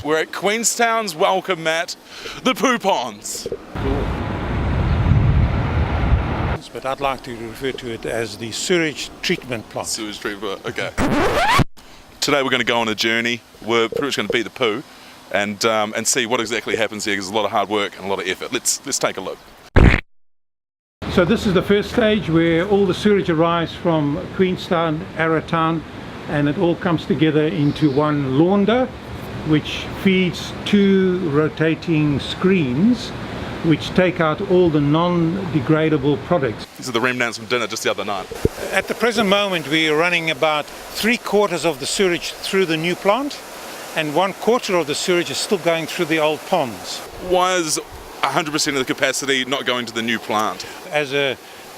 We're at Queenstown's welcome mat, the Poo Ponds. But I'd like to refer to it as the sewage treatment plant. Sewage treatment, okay. Today we're going to go on a journey. We're pretty much going to be the poo and see what exactly happens here, because there's a lot of hard work and a lot of effort. Let's take a look. So this is the first stage where all the sewage arrives from Queenstown, Arrowtown, and it all comes together into one launder, which feeds two rotating screens which take out all the non-degradable products. These are the remnants from dinner just the other night. At the present moment we are running about 3/4 of the sewage through the new plant, and 1/4 of the sewage is still going through the old ponds. Why is 100% of the capacity not going to the new plant? As a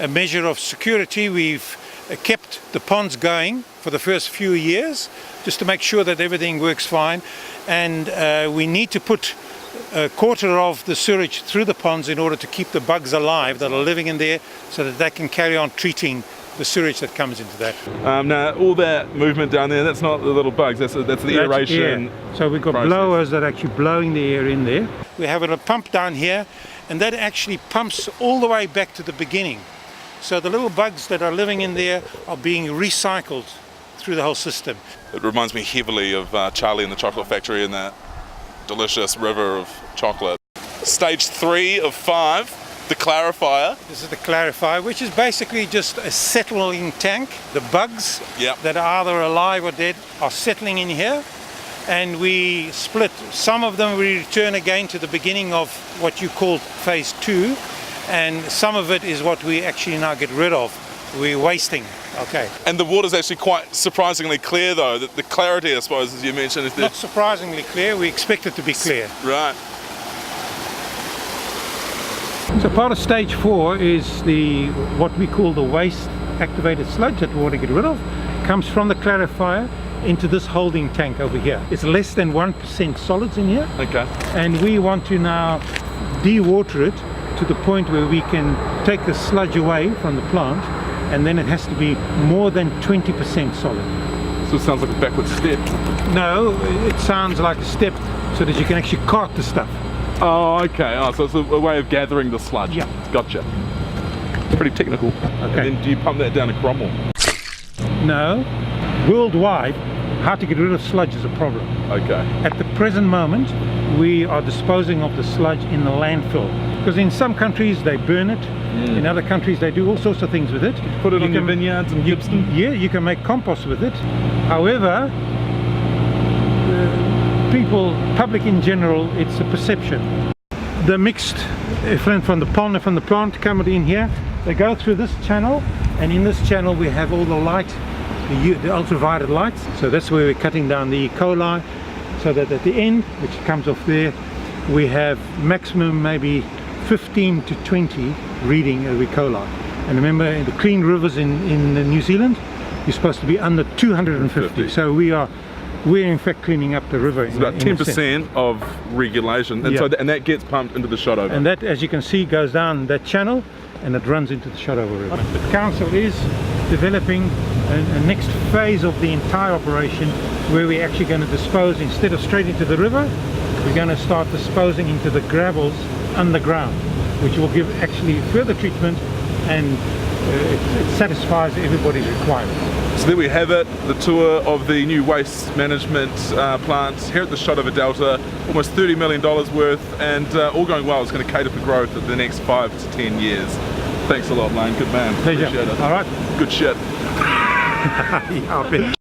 measure of security, we've kept the ponds going for the first few years just to make sure that everything works fine, and we need to put 1/4 of the sewage through the ponds in order to keep the bugs alive that are living in there, so that they can carry on treating the sewage that comes into that. Now all that movement down there, that's not the little bugs, that's the aeration. So we've got process. blowers that are actually blowing the air in there. We have a pump down here, and that actually pumps all the way back to the beginning. So the little bugs that are living in there are being recycled through the whole system. It reminds me heavily of Charlie and the Chocolate Factory and that delicious river of chocolate. Stage 3 of 5, the clarifier. This is the clarifier, which is basically just a settling tank. The bugs that are either alive or dead are settling in here, and we split. Some of them we return again to the beginning of what you call phase 2, and some of it is what we actually now get rid of. We're wasting. Okay. And the water's actually quite surprisingly clear though. The clarity, I suppose, as you mentioned, is not surprisingly clear. We expect it to be clear. Right. So part of stage 4 is what we call the waste activated sludge that we want to get rid of. It comes from the clarifier into this holding tank over here. It's less than 1% solids in here. Okay. And we want to now de-water it to the point where we can take the sludge away from the plant, and then it has to be more than 20% solid. So it sounds like a backward step. No, it sounds like a step so that you can actually cart the stuff. Oh, okay. Oh, so it's a way of gathering the sludge. Yeah. Gotcha. It's pretty technical. Okay. And then do you pump that down to Cromwell? No. Worldwide, how to get rid of sludge is a problem. Okay. At the present moment, we are disposing of the sludge in the landfill. Because in some countries they burn it, in other countries they do all sorts of things with it. Put it on your vineyards and Gibson? Yeah, you can make compost with it. However, public in general, it's a perception. The mixed effluent from the pond and from the plant come in here. They go through this channel, and in this channel we have all the light, the ultraviolet lights. So that's where we're cutting down the E. coli, so that at the end, which comes off there, we have maximum maybe 15 to 20 reading of E. coli. And remember, in the clean rivers in New Zealand, you're supposed to be under 250. So we're in fact cleaning up the river. It's about 10% of regulation, and so and that gets pumped into the Shotover. And that, as you can see, goes down that channel and it runs into the Shotover River. The council is developing a next phase of the entire operation, where we're actually going to dispose, instead of straight into the river, we're going to start disposing into the gravels underground, which will give actually further treatment, and it satisfies everybody's requirements. So there we have it, the tour of the new waste management plant here at the Shotover Delta. Almost $30 million worth, and all going well. It's going to cater for growth for the next 5 to 10 years. Thanks a lot, Lane. Good man. Pleasure. Appreciate it. All right. Good shit. Yeah, I bet.